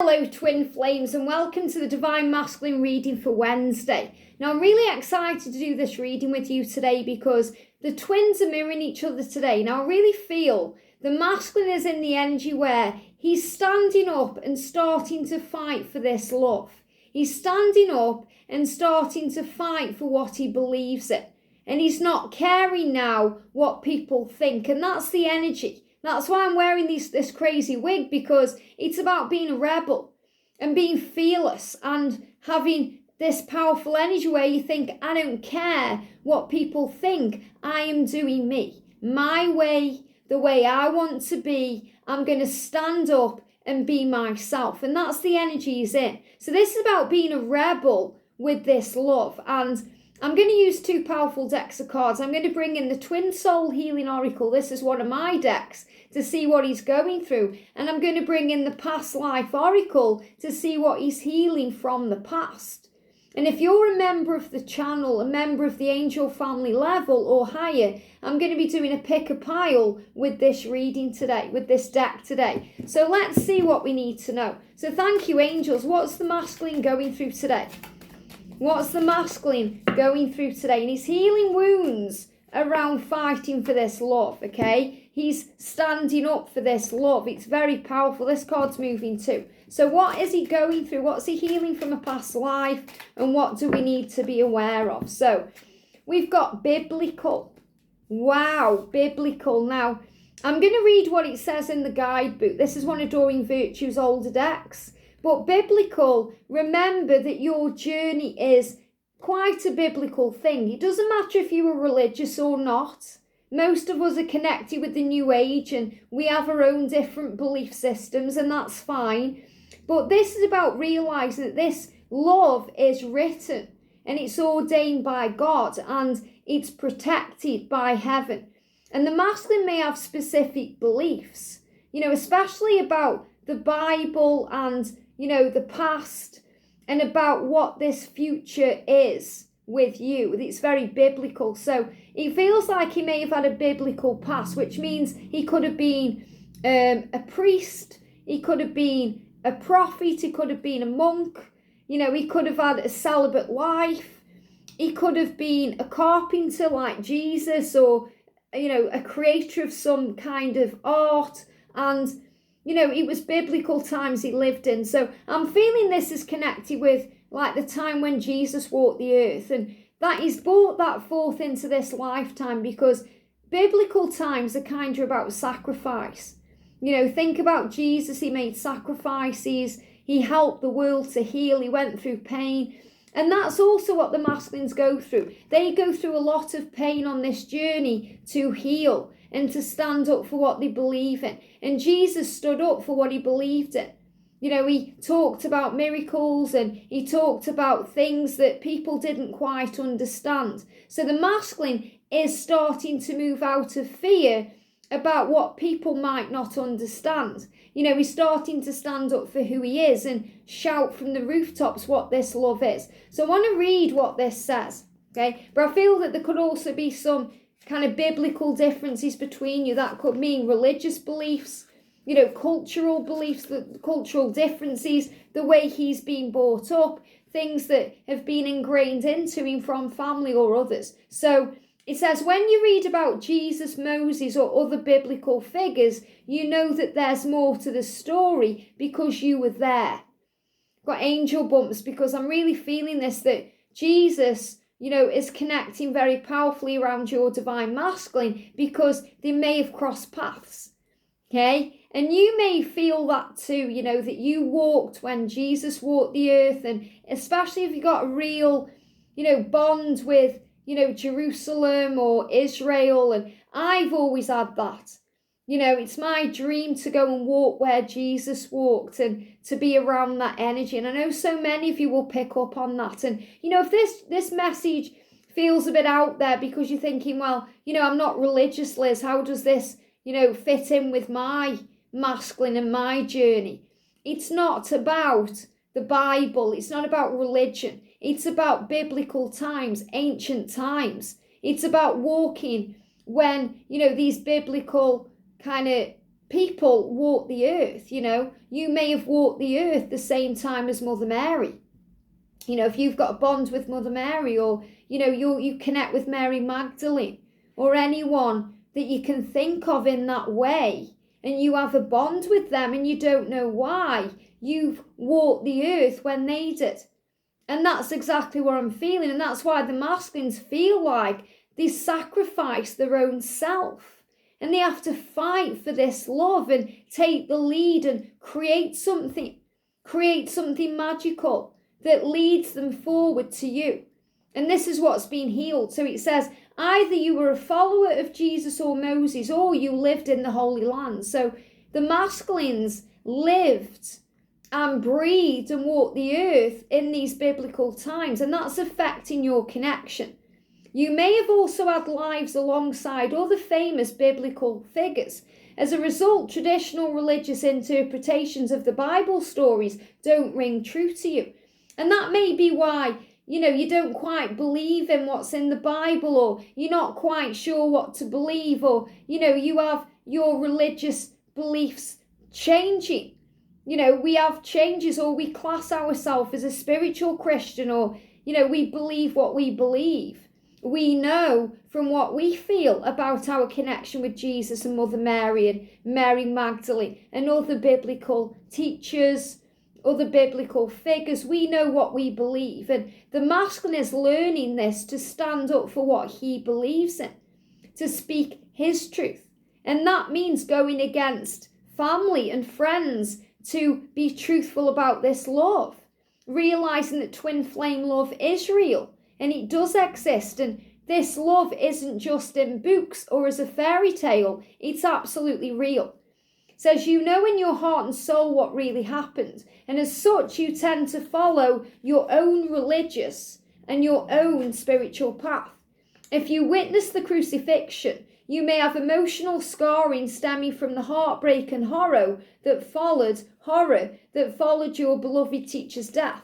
Hello twin flames, and welcome to the Divine Masculine reading for Wednesday. Now I'm really excited to do this reading with you today because the twins are mirroring each other today. Now I really feel the masculine is in the energy where he's standing up and starting to fight for this love. He's standing up and starting to fight for what he believes in. And he's not caring now what people think, and that's the energy. That's why I'm wearing this crazy wig, because it's about being a rebel and being fearless and having this powerful energy where you think, I don't care what people think. I am doing me, my way, the way I want to be. I'm going to stand up and be myself. And that's the energy he's in. So this is about being a rebel with this love. And I'm going to use two powerful decks of cards. I'm going to bring in the Twin Soul Healing Oracle. This is one of my decks to see what he's going through. And I'm going to bring in the Past Life Oracle to see what he's healing from the past. And if you're a member of the channel, a member of the angel family level or higher, I'm going to be doing a pick a pile with this reading today, with this deck today. So let's see what we need to know. So thank you, angels. What's the masculine going through today? What's the masculine going through today? And he's healing wounds around fighting for this love, okay? He's standing up for this love. It's very powerful. This card's moving too. So what is he going through? What's he healing from a past life? And what do we need to be aware of? So we've got biblical. Wow, biblical. Now, I'm going to read what it says in the guidebook. This is one of Doreen Virtue's older decks. But biblical, remember that your journey is quite a biblical thing. It doesn't matter if you are religious or not. Most of us are connected with the New Age and we have our own different belief systems, and that's fine. But this is about realising that this love is written and it's ordained by God and it's protected by heaven. And the masculine may have specific beliefs, especially about the Bible and the past, and about what this future is with you. It's very biblical. So it feels like he may have had a biblical past, which means he could have been a priest, he could have been a prophet, he could have been a monk, he could have had a celibate life, he could have been a carpenter like Jesus, or, a creator of some kind of art, and it was biblical times he lived in. So I'm feeling this is connected with like the time when Jesus walked the earth, and that he's brought that forth into this lifetime, because biblical times are kind of about sacrifice. Think about Jesus. He made sacrifices. He helped the world to heal. He went through pain. And that's also what the masculines go through. They go through a lot of pain on this journey to heal and to stand up for what they believe in. And Jesus stood up for what he believed in. He talked about miracles and he talked about things that people didn't quite understand. So the masculine is starting to move out of fear about what people might not understand. He's starting to stand up for who he is and shout from the rooftops what this love is. So I want to read what this says, okay? But I feel that there could also be some kind of biblical differences between you. That could mean religious beliefs, cultural beliefs, the cultural differences, the way he's been brought up, things that have been ingrained into him from family or others. So it says, when you read about Jesus, Moses, or other biblical figures, you know that there's more to the story because you were there. Got angel bumps because I'm really feeling this, that Jesus, is connecting very powerfully around your divine masculine, because they may have crossed paths, okay? And you may feel that too, that you walked when Jesus walked the earth, and especially if you got a real, bond with, Jerusalem or Israel. And I've always had that. It's my dream to go and walk where Jesus walked and to be around that energy. And I know so many of you will pick up on that. And, if this message feels a bit out there because you're thinking, well, I'm not religious, Liz. How does this, fit in with my masculine and my journey? It's not about the Bible. It's not about religion. It's about biblical times, ancient times. It's about walking when, these biblical kind of people walk the earth. You may have walked the earth the same time as Mother Mary. If you've got a bond with Mother Mary, or you connect with Mary Magdalene, or anyone that you can think of in that way, and you have a bond with them and you don't know why, you've walked the earth when they did. And that's exactly what I'm feeling, and that's why the masculines feel like they sacrifice their own self, and they have to fight for this love and take the lead and create something magical that leads them forward to you. And this is what's been healed. So it says, either you were a follower of Jesus or Moses, or you lived in the Holy Land. So the masculines lived and breathed and walked the earth in these biblical times, and that's affecting your connection. You may have also had lives alongside other famous biblical figures. As a result, traditional religious interpretations of the Bible stories don't ring true to you. And that may be why, you don't quite believe in what's in the Bible, or you're not quite sure what to believe, or, you have your religious beliefs changing. We have changes, or we class ourselves as a spiritual Christian, or, we believe what we believe. We know from what we feel about our connection with Jesus and Mother Mary and Mary Magdalene and other biblical teachers, other biblical figures. We know what we believe, and the masculine is learning this to stand up for what he believes in, to speak his truth. And that means going against family and friends to be truthful about this love, realizing that twin flame love is real and it does exist, and this love isn't just in books or as a fairy tale, it's absolutely real. It says you know in your heart and soul what really happened, and as such you tend to follow your own religious and your own spiritual path. If you witness the crucifixion, you may have emotional scarring stemming from the heartbreak and horror that followed your beloved teacher's death.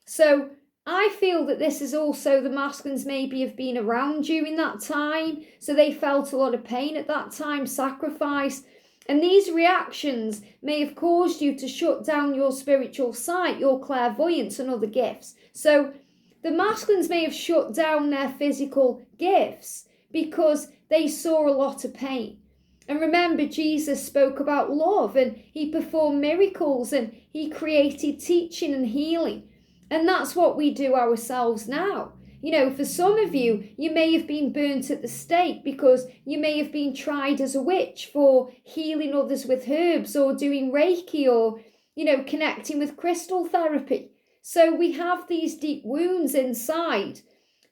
So I feel that this is also the masculines maybe have been around during that time, so they felt a lot of pain at that time, sacrifice, and these reactions may have caused you to shut down your spiritual sight, your clairvoyance and other gifts. So the masculines may have shut down their physical gifts because they saw a lot of pain. And remember, Jesus spoke about love, and he performed miracles, and he created teaching and healing. And that's what we do ourselves now. For some of you, you may have been burnt at the stake because you may have been tried as a witch for healing others with herbs, or doing Reiki, or, connecting with crystal therapy. So we have these deep wounds inside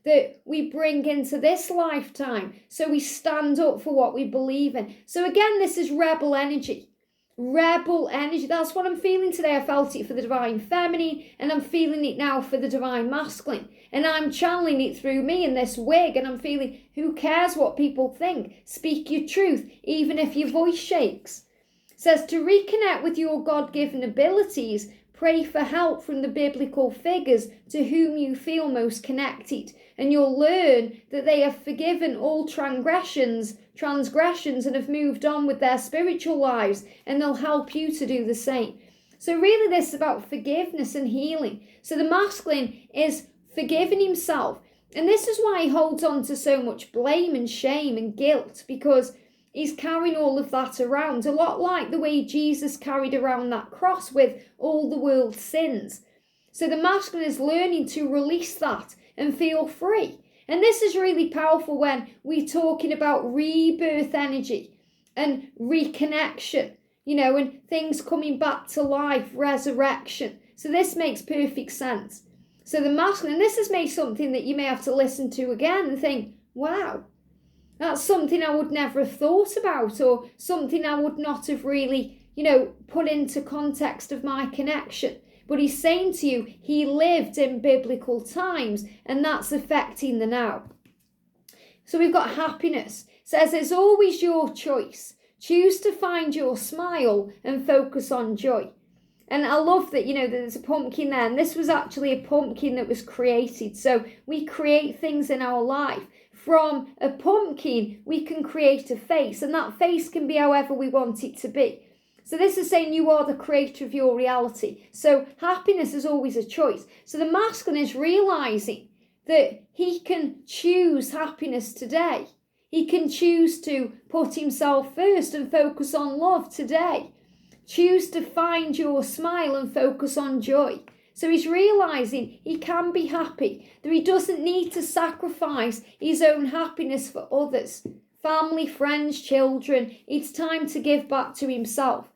that we bring into this lifetime. So we stand up for what we believe in. So again, this is rebel energy. Rebel energy. That's what I'm feeling today. I felt it for the divine feminine, and I'm feeling it now for the divine masculine. And I'm channeling it through me in this wig, and I'm feeling, who cares what people think? Speak your truth, even if your voice shakes. It says to reconnect with your God-given abilities, pray for help from the biblical figures to whom you feel most connected, and you'll learn that they have forgiven all transgressions and have moved on with their spiritual lives, and they'll help you to do the same. So really this is about forgiveness and healing. So the masculine is forgiving himself, and this is why he holds on to so much blame and shame and guilt, because he's carrying all of that around, a lot like the way Jesus carried around that cross with all the world's sins. So the masculine is learning to release that and feel free. And this is really powerful when we're talking about rebirth energy and reconnection, and things coming back to life, resurrection. So this makes perfect sense. So the masculine, and this is maybe something that you may have to listen to again and think, wow, that's something I would never have thought about, or something I would not have really, put into context of my connection. But he's saying to you, he lived in biblical times, and that's affecting the now. So we've got happiness. It says it's always your choice. Choose to find your smile and focus on joy. And I love that, there's a pumpkin there, and this was actually a pumpkin that was created. So we create things in our life. from a pumpkin, we can create a face, and that face can be however we want it to be. So this is saying you are the creator of your reality. So happiness is always a choice. So the masculine is realizing that he can choose happiness today. He can choose to put himself first and focus on love today. Choose to find your smile and focus on joy. So he's realizing he can be happy, that he doesn't need to sacrifice his own happiness for others. Family, friends, children, it's time to give back to himself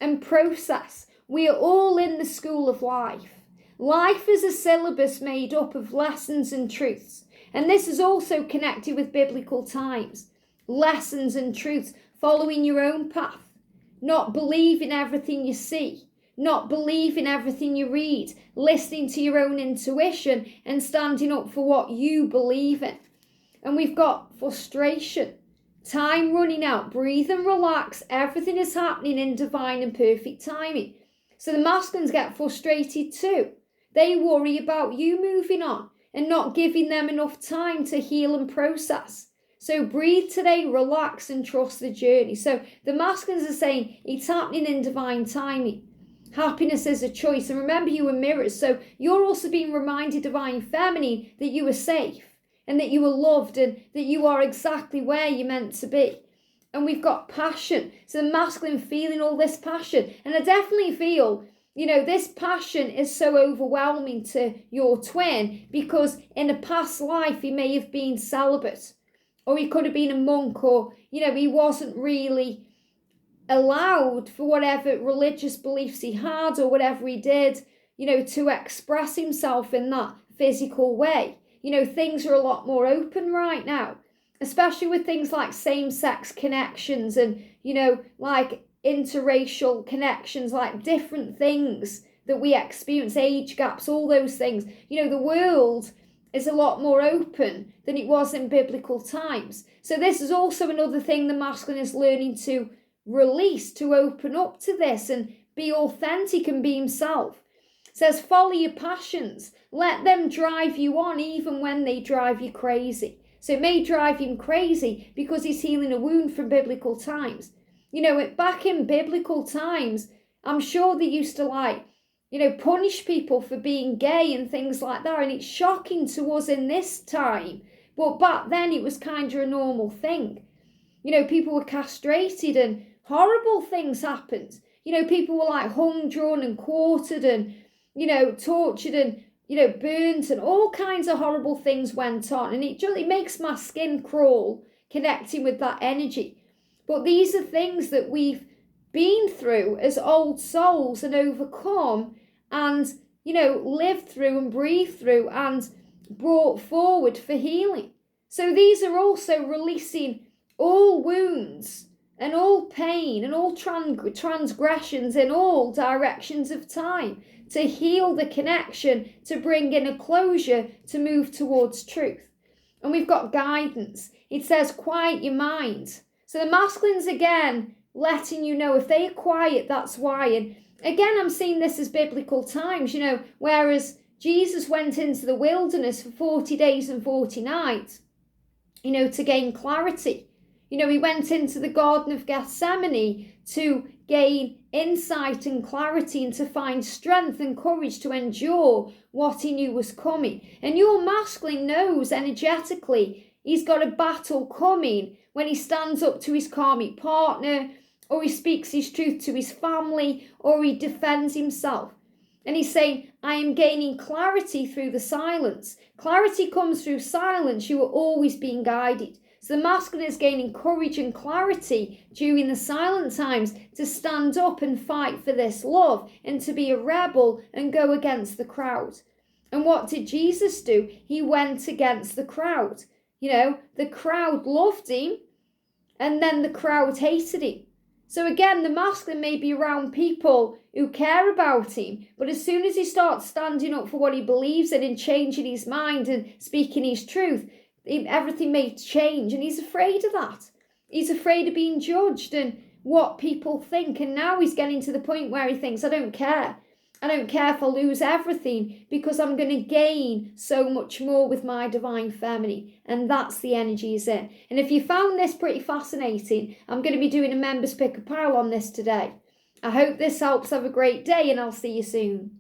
and process. We are all in the school of life. Life is a syllabus made up of lessons and truths. And this is also connected with biblical times. Lessons and truths, following your own path, not believing everything you see, not believing everything you read, listening to your own intuition and standing up for what you believe in. And we've got frustration, time running out, breathe and relax. Everything is happening in divine and perfect timing. So the masculines get frustrated too. They worry about you moving on and not giving them enough time to heal and process. So breathe today, relax and trust the journey. So the masculines are saying it's happening in divine timing. Happiness is a choice. And remember, you are mirrors. So you're also being reminded, divine feminine, that you are safe and that you are loved and that you are exactly where you're meant to be. And we've got passion. So the masculine feeling all this passion. And I definitely feel, this passion is so overwhelming to your twin because in a past life he may have been celibate, or he could have been a monk, or, he wasn't really allowed for whatever religious beliefs he had or whatever he did, to express himself in that physical way. Things are a lot more open right now, especially with things like same-sex connections and, like interracial connections, like different things that we experience, age gaps, all those things. The world is a lot more open than it was in biblical times. So this is also another thing the masculine is learning to release, to open up to this and be authentic and be himself. It says, follow your passions. Let them drive you on even when they drive you crazy. So it may drive him crazy because he's healing a wound from biblical times. Back in biblical times, I'm sure they used to punish people for being gay and things like that. And it's shocking to us in this time. But back then it was kind of a normal thing. People were castrated and horrible things happened. People were hung, drawn and quartered and, tortured and, burnt, and all kinds of horrible things went on. And it makes my skin crawl connecting with that energy. But these are things that we've been through as old souls and overcome and, lived through and breathed through and brought forward for healing. So these are also releasing all wounds and all pain and all transgressions in all directions of time to heal the connection, to bring in a closure, to move towards truth. And we've got guidance. It says, quiet your mind. So the masculines, again, letting you know if they are quiet, that's why. And again, I'm seeing this as biblical times, whereas Jesus went into the wilderness for 40 days and 40 nights, to gain clarity. He went into the Garden of Gethsemane to gain insight and clarity and to find strength and courage to endure what he knew was coming. And your masculine knows energetically he's got a battle coming when he stands up to his karmic partner, or he speaks his truth to his family, or he defends himself. And he's saying, I am gaining clarity through the silence. Clarity comes through silence. You are always being guided. So the masculine is gaining courage and clarity during the silent times to stand up and fight for this love and to be a rebel and go against the crowd. And what did Jesus do? He went against the crowd. The crowd loved him and then the crowd hated him. So again, the masculine may be around people who care about him, but as soon as he starts standing up for what he believes in and changing his mind and speaking his truth, everything may change, and he's afraid of that. He's afraid of being judged and what people think, and now he's getting to the point where he thinks, I don't care. I don't care if I lose everything, because I'm going to gain so much more with my divine feminine. And that's the energy is in. And if you found this pretty fascinating, I'm going to be doing a members pick apparel on this today. I hope this helps. Have a great day, and I'll see you soon.